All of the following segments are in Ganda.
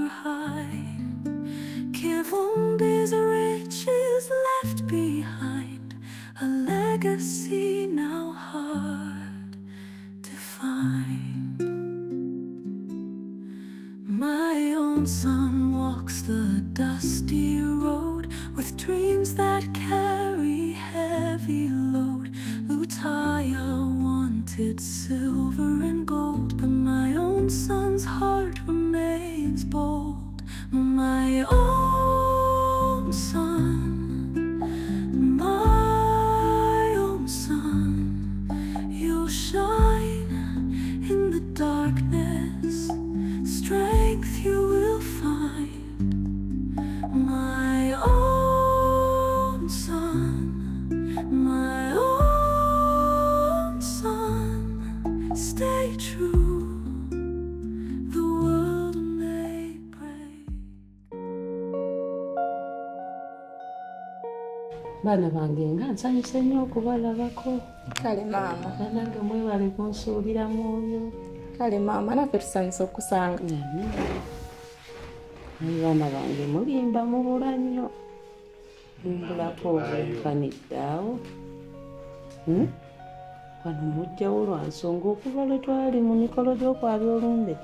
never hide. Kivumbi's riches left behind, a legacy now hard to find. My own son walks the dusty road with dreams that carry heavy load. Lutaya wanted silver and gold, but my own son's heart remains bold. My own son, my own son, you'll shine in the darkness, strength you will find. My own son, my own son, stay true, the world may break. Baana bange nga nsanyuse nnyo okubalabako. Kale maama. Nange mwebale kunsuubira mwoyo. Kale maama, naffe tusanyusa okusanga. Naye baana bange mulimba mubula nnyo. Mbulako obwenkanidde awo. Wano mujjawo lwa nsonga okuva lwe twali mu mikolo gy'okwabya olumbe.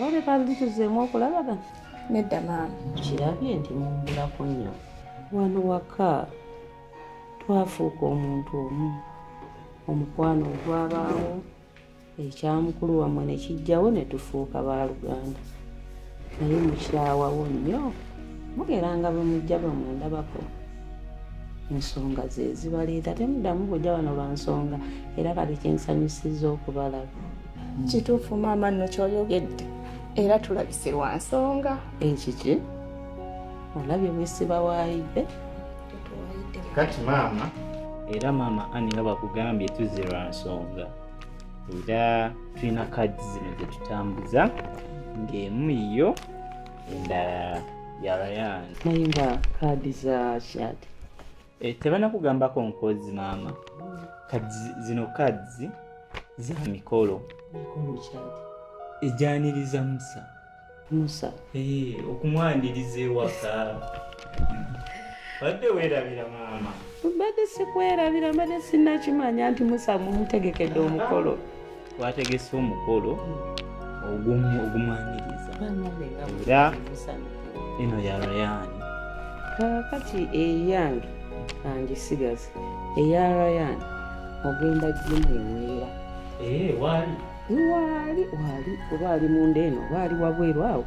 Wale twali tuzeemu okulabagana. Nedda maama. Kirabye nti mumbulako nnyo. Wano waka twafuuka omuntu omu. Omukwano ogwabaawo, ekyamukulu wammwe ne kijjawo ne tufuuka baaluganda. Naye mukiraawawo nnyo. Mugeranga bwe mujja bwe mwendabako. Ensonga ze zibaleeta, temuddamu kujja wano lwa nsonga, era kati kinsanyusizza okubalaba. Kituufu maama nno ky'oyogedde, era tulabise lwa nsonga. Ekiki? Olabye bwe sibawaayidde? Kati maama. Era maama Ani nga bakugambye tuzze lwa nsonga. Era tulina kadi zino ze tutambuza, ng'emu yo endala ya Ryan. Naye nga kaadi za kyati? Tebanakugambako nkozi maama. Zino kadi za mikolo. Mikolo kyati? Ejjaniriza Musa. Musa? Okumwaniriza ewaka. Badde weerabira maama. Badde sikwerabira, badde sinnakimanya nti Musa mumutegekedde omukolo. Twategese omukolo ogumwaniriza. Era eno ya Ryan. Kakati eyange angisigaze. Eya Ryan ogenda gimuweera. Waali? Waali oba ali munda eno oba ali wabweru awo.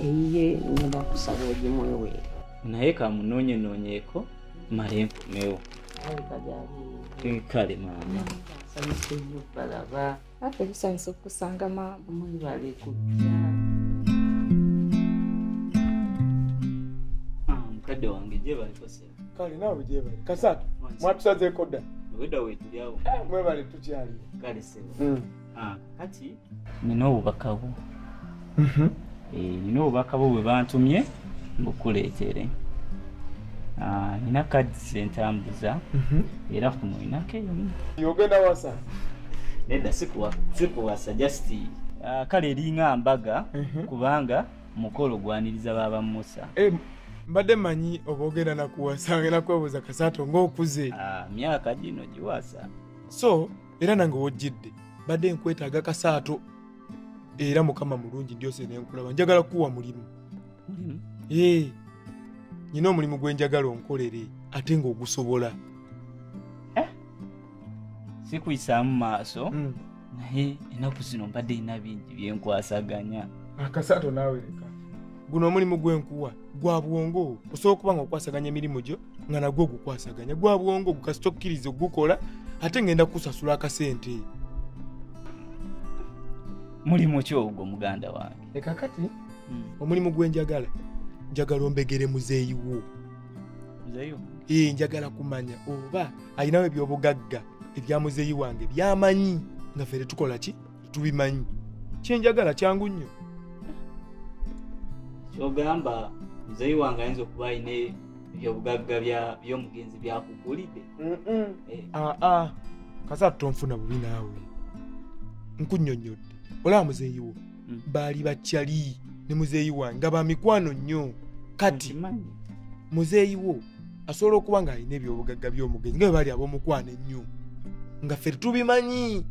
Eyiye ngenda kusaba ogimweweere. Naye kamunoonyeeko male nfumewo. Kale maama. Nsanyuse nnyo okubalaba. Naffe tusanyusa okusanga maama. Mwebale kujja. Mukadde wange gye balikosera. Kale naawe gye bali. Kasatu, mwatusazeeko dda. Wedda weetulyawo. Mwebale tukyali. Kale sebo. Kati nina obubaka bwo. Nina obubaka bwo bwe bantumye mbukuleetere. Nina kadi zentambuza era kuno inako eyomu. Yogenda wasa? Nedda sikuwasa just kale eringa mbaga kubanga mukolo gwaniriza baba Musa. Mbadde manyi oba ogenda nakuwasa, ngenda kwebuuza Kasaato ng'okuze. Myaka gino giwasa. So era nange wojjidde badde nkwetaaga Kasaato era Mukama mulungi ndyose nenkulaba, njagala kuwa mulimu. Nyina omulimu gwe njagala onkolere ate ng'ogusobola. Sikuyisaamu maaso naye ennaku zino mbadde ina bingi byenkwasaganya. Kasaato naawe leka. Guno omulimu gwenkuwa gwa bwongo, osobola okuba nga okwasaganya emirimu gyo nga nagwo ogukwasaganya. Gwa bwongo gukasita okkiriza ogukola ate ngenda kusasula akasente. Mulimu ki ogwo muganda wange? Leka kati omulimu gwe njagala ombegere muzeeyi wo. Muzeeyi? Njagala kumanya oba alinawo ebyobugagga ebya muzeeyi wange byamanyi nga ffe tukola ki tubimanyi. Kyenjagala kyangu nnyo. Kyogamba muzeeyi wange ayinza okuba alina ebyobugagga by'omugenzi byakugulidde? Kasaato tonfuna bubi naawe. Nkunnyonnyodde olaba muzeeyi wo baali bakyali ne muzeeyi wange nga ba mikwano nnyo. Kati Nkimanyi. muzeeyi wo asobola okuba ng'alina ebyobugagga by'omugenzi nga bwe bali ab'omukwano ennyo nga ffe tubimanyi.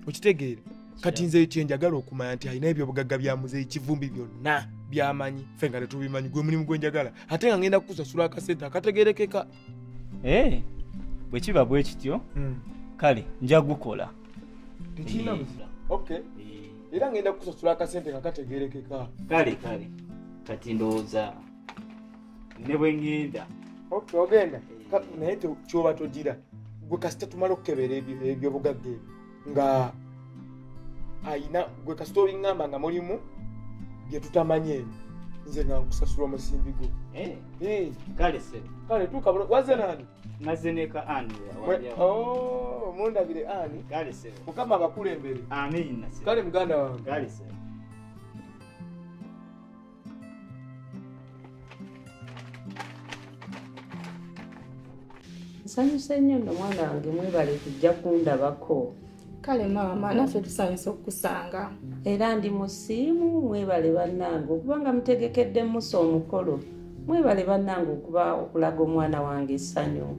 Okitegeera? Kati nze kye njagala okumanya nti alina ebyobugagga bya muzeeyi Kivumbi byonna by'amanyi ffe nga tetubimanyi. Gwe mulimu gwe njagala ate nga ngenda kukusasula akasente akategeerekeka. Bwe kiba bwe kityo kale nja gukola. Tekirina buzira. Okay. Era ngenda kukusasula akasente nga kategeerekeka. Kale kati ndowooza ne bwe ngenda. Okay, ogenda. Naye kyoba togira. Gwe kasita tumala okukebera ebyobugagga ebyo nga ayina gwe kasita obiŋŋamba nga mulimu bye tutamanye ebyo. Nze nga nkusasula omusimbi gwo. Kale tuuka wazze nani? Mazze neka Ani. Mundabire Ani. Kale sebo. Mukama abakulembere. Amina sebo. Kale muganda wange. Kale sebo. Nsanyuse nnyo nno mwana wange mwebale kujja kundabako. Kale maama naffe tusanyusa okukusanga. Era ndi musiimu mwebale bannange okuba nga mutegekedde musa omukolo. Mwebale bannange okuba okulaga omwana wange essanyu.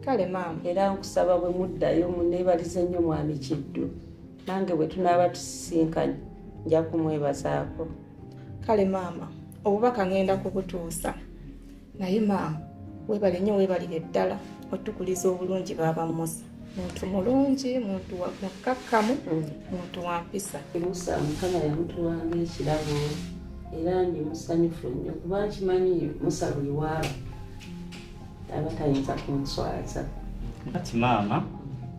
Kale maama. Era nkusaba bwe muddayo muneebalize nnyo mwami Kiddu. Nange bwe tunaaba tusisinkanye nja kumwebazaako. Kale maama obubaka ngenda kubutuusa. Naye maama weebale nnyo weebalire ddala otukuliza obulungi baaba Musa. Muntu mulungi, muntu mukkakkamu, muntu wa mpisa. Musa Mukama yamutuwanga ekirabo era ndi musanyufu nnyo kuba nkimanyi Musa buli waaba aba tayinza kunswaza. Kati maama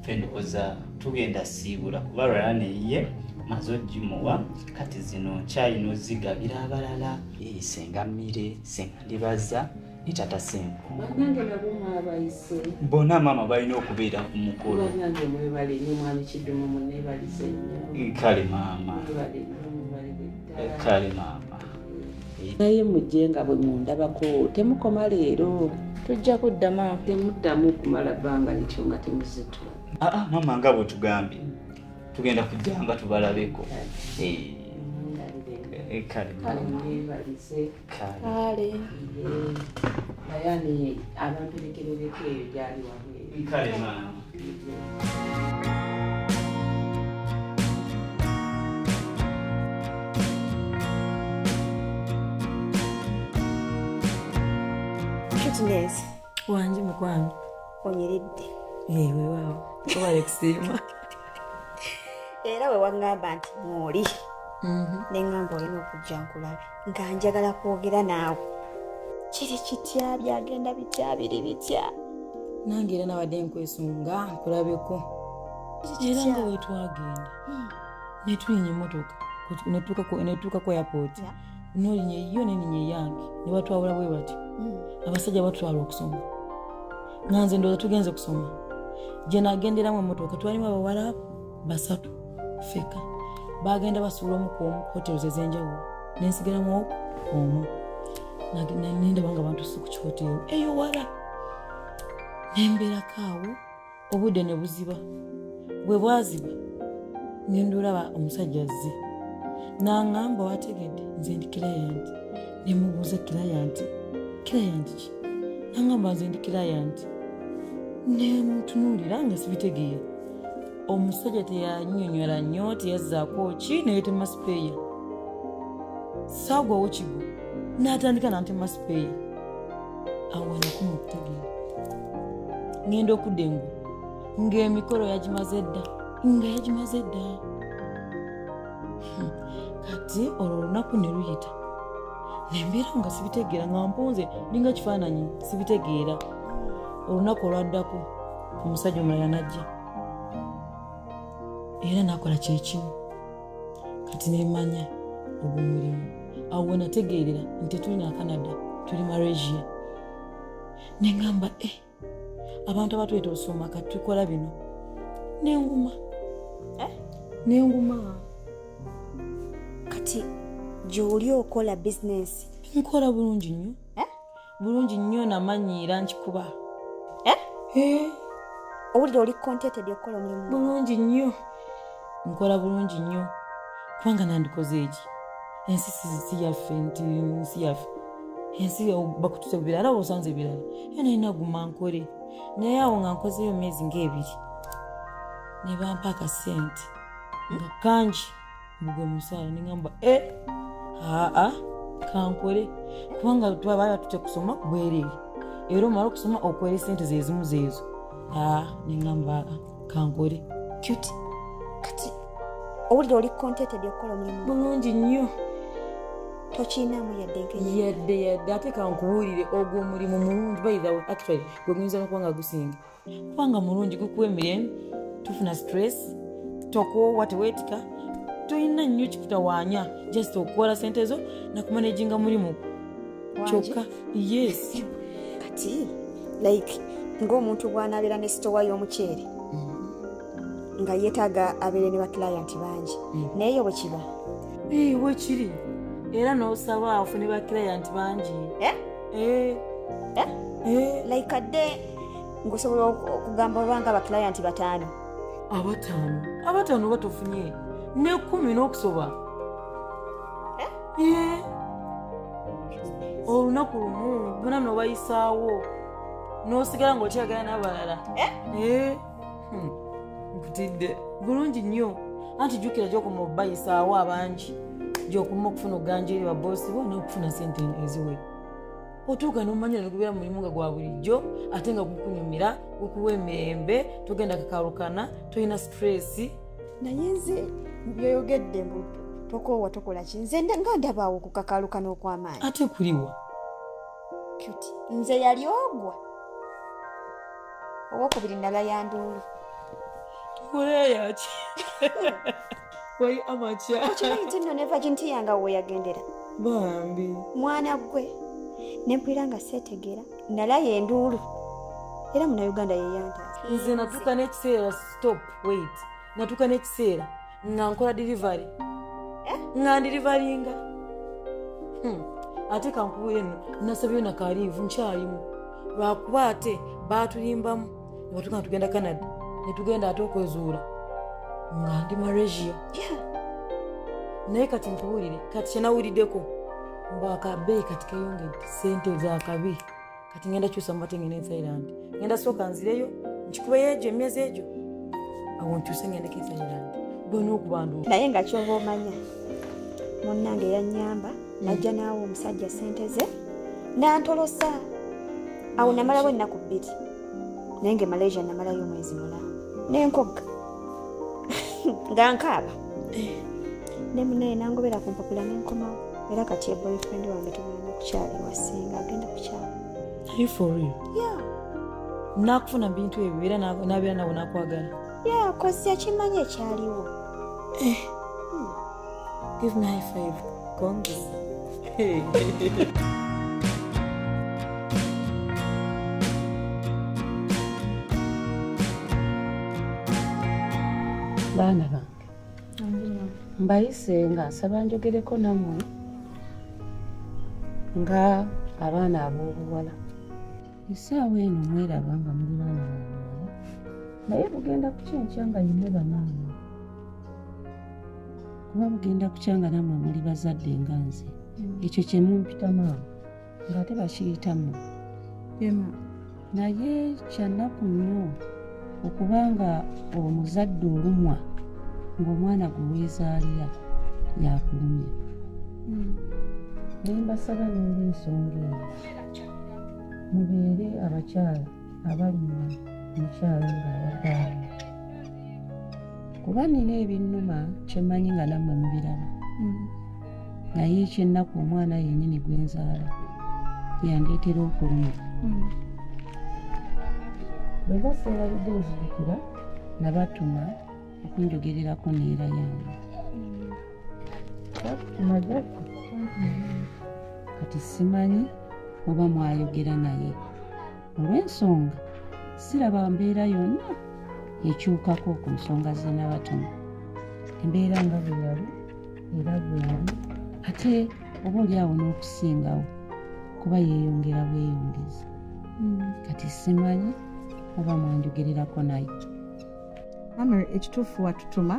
ffe ndowooza tugenda siibula kuba lwala neye maze ogimuwa kati zino nkyayina ozigabira abalala. Senga Mmire, senga Ndibaza ne tata Senku. Bannange nabo mwabayise. Bonna maama balina okubeera ku mukolo. Bannange mwebale nnyo mwami Kiddu muneebalize nnyo. Kale maama. Mwebale nnyo mubalire ddala. Kale maama. Naye mujje nga bwe mundabako temukoma leero. Tujja kudda maama. Temuddamu kumala bbanga lityo nga temuzitula. Maama nga bwe tugambye tugenda kujja nga tubalabeko. Kale mwebalize. Kale. Bayani abantu bekerereko eyo gyali wabweru. Kale maama. Kitness. Wanje mukwano. Onyiridde. Ewe wao. Kubale kusiima. Era we wangamba nti mwoli. Nengamba olina okujja nkulabe. Nga njagala kwogera naawe. Kiri kitya byagenda bitya biri bitya. Nange era nabadde nkwesunga nkulabeko. Era nga we twagenda. Netulinnya emmotoka. Netuuka ku airport. Nolinnya yo neninnya yange. Ne batwawula bwe bati. Abasajja batwala okusoma. Nganze ndowooza tugenze kusoma. Gye nagenderamu emmotoka twalimu abawala basatu feka. Bagenda basuula omu ku omu hotels ez'enjawulo. Nensigalamu omu. Nagenda banga abantu su ku kihoteri eyo wala. Nembeerako awo obudde ne buziba. Bwe bwaziba ngenda olaba omusajja azze. N'aŋŋamba wategedde nze ndi client. Ne mubuuza client ki? N'aŋŋamba nze ndi client. Ne mutunuulira nga sibitegeera. Omusajja teyannyonnyola nnyo teyazzaako ki naye temasipeeya. Saagwawo kigo n'atandika nantema sipeeya. Awo nakumu okutegeera. Ngenda okudda engu ng'emikolo yagimaze dda. Kati olwo olunaku ne luyita. Nembeera nga sibitegeera nga mpunze ninga kifaananyi sibitegeera. Olunaku olwaddako omusajja omulala najja. Era nakola kyekimu. Kati nemanya ogumulimu. Awo we nategeerera nti tuli na Canada, tuli Malaysia. Nengamba abantu abatweta osoma kati tukola bino. Nenguma. Kati gy'oli okola business. Nkola bulungi nnyo. Bulungi nnyo namanyiira nkikuba. Owulira oli contented okukola omulimu. Bulungi nnyo. Nkola bulungi nnyo. Kubanga nandikoze eki. ensi si yaffe nti nsi yaffe ensi bakutuse birala osanze birala era nalina guma nkole naye awo nga nkozeyo emyezi ng'ebiri ne bampa akasente nga kangi mbugwe musaala neŋŋamba aa kankole kubanga twaba batute kusoma bwereere era omala okusoma okwera sente zezimu zeezo neŋŋamba kankole Cutie, kati owulira oli contented okukola omulimu bulungi nnyo tokiinaamu yadde yadde ate kankubuulire ogwo omulimu mulungi bayithawe actually gwe guyinza nokuba nga gusinga kubanga mulungi gukuwa emirembe tufuna stress tokoowa teweetika tolina nnyo kikutawaanya just okukola sente zo nakumanaginga mulimu kyokka yes kati like ng'omuntu bw'anaabeera ne sitowa y'omuceere nga yeetaaga abeere ne baklayant bangi naye bwe kiba wekiri era n'osaba ofune baklayant bangi like adde ng'osobola okugamba obanga abaklayant 5 abataano batofunye ne 10 n'okusoba olunaku lumu bona nobayisaawo n'osigala ng'okyagala n'abalala nkutidde bulungi nnyo anti jjukira gy'okuma obayisaawo abangi gy'okuma okufuna oganja eri baboosi bo n'okufuna sente eziwera otuuka n'omanyira negubeera mulimu nga gwa bulijjo ate nga gukunyumira gukuwa emirembe togenda kakalukana tolina stress naye nze byoyogedde tokoowa tokola ki nze nga ndabaawo okukakalukana okw'amaanyi ate kuliwa Cutie, nze yali ogwa owokubiri nala yanduulu oleyaki wali amakya okimanyi nno ne virginity yange awo weyagendera bambi mwana gwe nempulira nga seetegeera nala yenduulu era munauganda yeyantaza nze natuuka n'ekiseera stop wait natuuka n'ekiseera nga nkola delivery nga ndirivalinga ate kankubuire nno nasabyeyo nakaliivu nkyalimu lwakuba ate baatulimbamu nebatuuka nga tugenda Canada netugenda ate okwezuula nga ndi Malaysia naye kati nkubuulire kati kyenawuliddeko mbakabeeyi kati keyongedde sente zakabi kati ngenda kyusa mubatengene Thailand ngenda sooka nzireyo nkikubeyo egyo emyezi egyo awo nkyuse ngendeko Thailand gwena okubanduula naye nga kyova omanya munnange yannyamba najja naawe omusajja sente ze nantolosa awo namalawo ennaku 2 naye nge Malaysia namalayo omwezi mulala nenkogga nga nkaaba ne munaye nangobera ku mpapula nenkomawo era kati boyfriend wange tugenda kukyala ewasenga agenda kukyala Are you for real? nakufuna bintu ebyo era nabeera nawe nakwagala kozi yakimanyi ekyaliwo give me high five congress baana bange mbayise nga nsaba njogereko nammwe nga abaana ab'obuwala essaawa eno mweraba nga muli baana babuwala naye bugenda kukyenkya nga yimwe bamaama kuba bugenda kukyanga nammwe muli bazadde nga nze ekyo kye mumpitamu awo ng'ate bakiyitamu naye kyannaku nnyo okubanga omuzadde olumwa ng'omwana gwe weezaalira yakulumya naye mbasaba n'olw'ensonga eyo mubeere abakyala abalumwa mukyala ng'abaddaala kuba nina ebinnuma kyemmanyi nga nammwe mubiraba naye ekyennaku omwana yennyini gwe nzaala yandeetera okulumya bwe baseerabidde nzijukira nabatuma okunjogererako neera yange batuma kati simanyi oba mwayogera naye olw'ensonga siraba mbeera yonna ekyukako ku nsonga ze nabatuma embeera nga bwe yali era bwe yali ate oba oli awo n'okusingawo kuba yeeyongera bweyongeza kati simanyi oba mwanjogererako naye ekituufu watutuma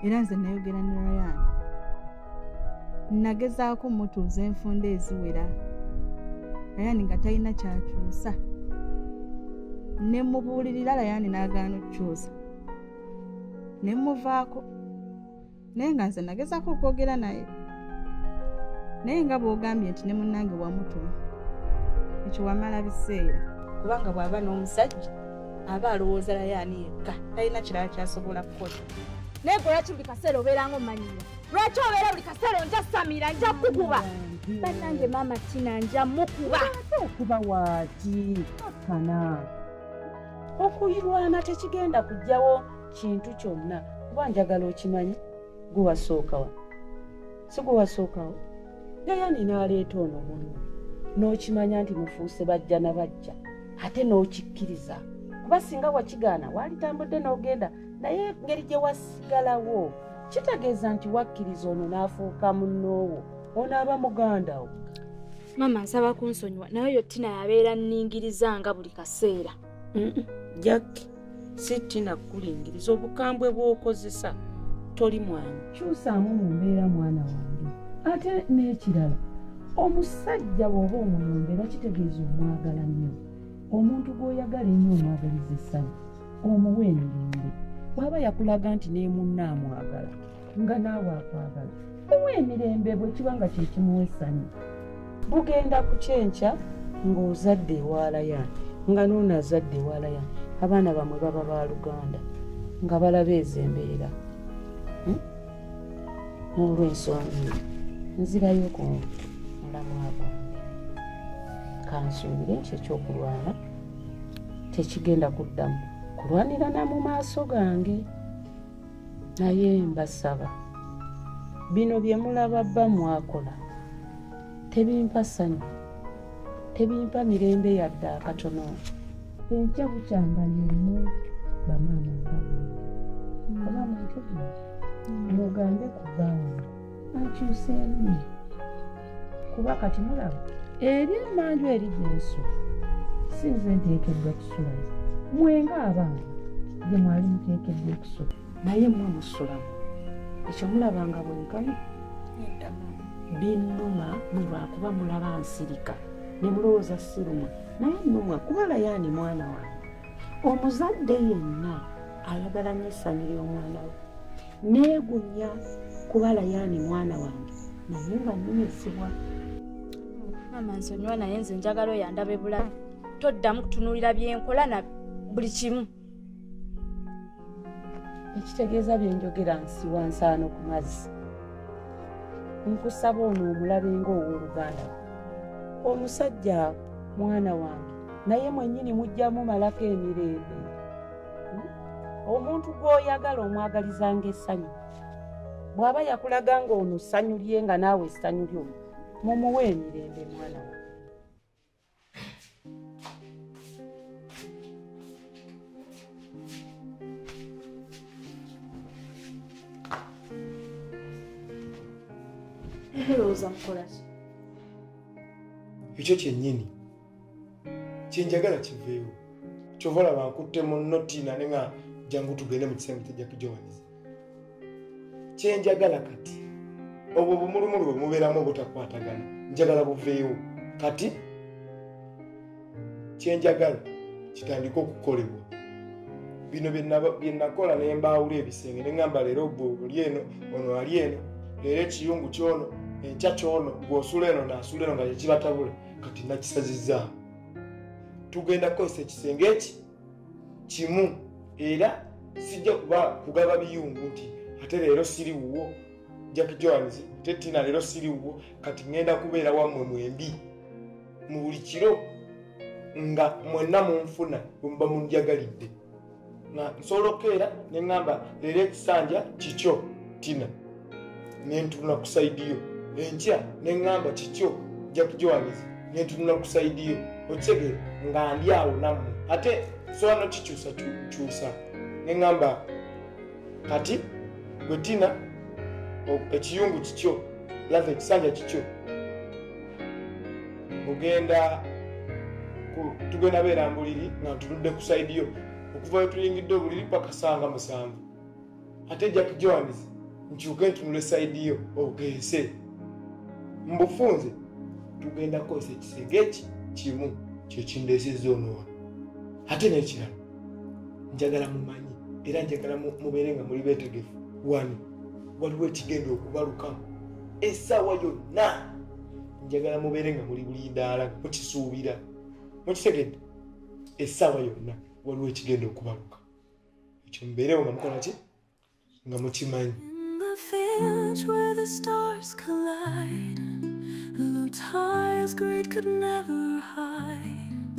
era nze nayogera ne Ryan nagezaako mutuuza enfunda eziwera Layani nga talina kyakyusa ne mubuulirira Layani n'agaana okukyusa ne muvaako naye nga nze nagezaako okwogera naye naye nga bw'ogambye nti ne munnange wamutuma ekyo wamala biseera kubanga bw'aba n'omusajja aba alowooza Layani yekka talina kirala kyasobola kukola naye gwe lwaki buli kaseera obeeranga omanyira lwaki obeera buli kaseera nja Samira nja kukuba bannange maama Tina nja mukuba okuba waati kana okuyirwana tekigenda kujjawo kintu kyonna kuba njagala okimanyi gwe wasookawa si gwe wasookawo Layani n'aleeta ono bunu n'okimanya nti mufuuse bajja na bajja ate n'okikkiriza kuba singa wakigaana walitambudde n'ogenda naye ngeri gye wasigalawo kitegeeza nti wakkiriza ono n'afuuka munnoowo ono aba mugandawo. Mama nsaba kunsonyiwa naye yo Tina yabeera nningirizanga buli kaseera. Jackie si Tina kulingiriza obukambwe bw'okozesa toli mwana kyusaamu mu mbeera mwana wange ate n'ekirala omusajja bw'oba omuyombera kitegeeza omwagala nnyo omuntu gw'oyagala ennyo omwagaliza essanyu omuwa emirembe bw'aba yakulaga nti ne munna amwagala nga naawe akwagala omuwa emirembe bwe kiba nga kye kimuwa essanyu bugenda ku kyenkya ng'ozadde ewa Layani nga n'ono azadde ewa Layani abaana bamwe baba ba Luganda nga balaba ezo embeera n'olw'ensonga nzirayo ku mulamwa gwange kansuubire nti ekyokulwana tekigenda kuddamu kulwanira na mu maaso gange naye mbasaba bino bye mulaba bba mwakola tebimpa ssanyu tebimpa mirembe yadde akatono enkya bukyanga yemu bamaama nga oba muntegere mugambe ku bbaawange akyuseemu kuba kati mulaba eri emmanju eri gyensu sinze nteekeddwa kusulayo mwenga abaana gye mwali muteekeddwa okusula naye mmwe musulamu ekyo mulabanga bwenkani binnuma mulwakuba mulaba nsirika ne mulowooza sirumwa naye nnumwa kuba Layani mwana wange omuzadde yenna ayagala nnyo essanyu ly'omwana we neegumya kuba Layani mwana wange naye nga nnyumizibwa. Mama nsonyiwa naye nze njagala oyandabe bulabi toddamu kutunuulira byenkola na buli kimu ekitegeeza byenjogera nsiwa nsaano ku mazzi nkusaba ono omulabe ng'owooluganda omusajja mwana wange naye mwennyini mujjamu malako emirembe omuntu gw'oyagala omwagalizanga essanyu bw'aba yakulaga ng'ono ssanyu lye nga naawe essanyu lyo mumuwe emirembe mwana wange. Ekyo kyennyini kyenjagala kiveewo kyova olaba nkutte munno Tina ne nga jangu tugende mu kisenge kya Jackie Jones. Kyenjagala kati obwo bumulumulu bwe mubeeramu obutakwatagana njagala buveewo kati kyenjagala kitandika okukolebwa bino bye nakola ne mbaawula ebisenge ne ngamba leero obwo oli eno ono ali eno leero ekiyungu kyono enkya kyono gw'osula eno n'asula eno nga kyekibatabula kati nakisazizza tugenda kukozesa ekisenge eki kimu era sijja kugaba biyungu nti ate leero siri wuwo Jackie Jones ate Tina leero siri wuwo kati ngenda kubeera wammwe mwembi mu buli kiro nga mwenna munfuna bwe muba munjagalidde nga nsobola okukeera ne ngamba leero ekisanja kikyo Tina nentunula ku saidi yo enkya ne ngamba kikyo Jackie Jones nentunula ku saidi yo okitegeera nga ndi awo nammwe ate sobola nokikyusa ne ngamba kati gwe Tina ekiyungu kikyo lava ekisanja kikyo tugenda beera mbuliri nga ntunudde ku saidi yo okuva tuyingidde obuliri paka sanga 7 ate Jackie Jones nkyuke ntunule saidi yo ogeese mbufunze tugenda kukozesa ekisenge kimu kyekindeesezza ono ate n'ekirala njagala mumanyi era njagala mubeere nga muli beetegefu wano waliwo ekigenda okubalukamu essaawa yonna njagala mubeere nga muli bulindaala mukisuubira mukitegedde essaawa yonna waliwo ekigenda okubaluka ekyo mubeerewo nga mukola ki nga mukimanyi. Village where the stars collide, Lutaya's greed could never hide.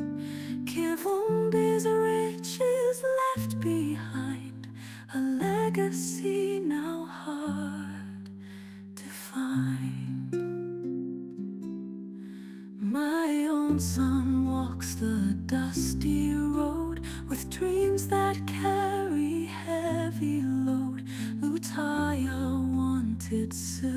Kivumbi's riches left behind, a legacy now hard to find. My own son walks the dusty road with dreams that carry heavy load. Lutaya wanted silver.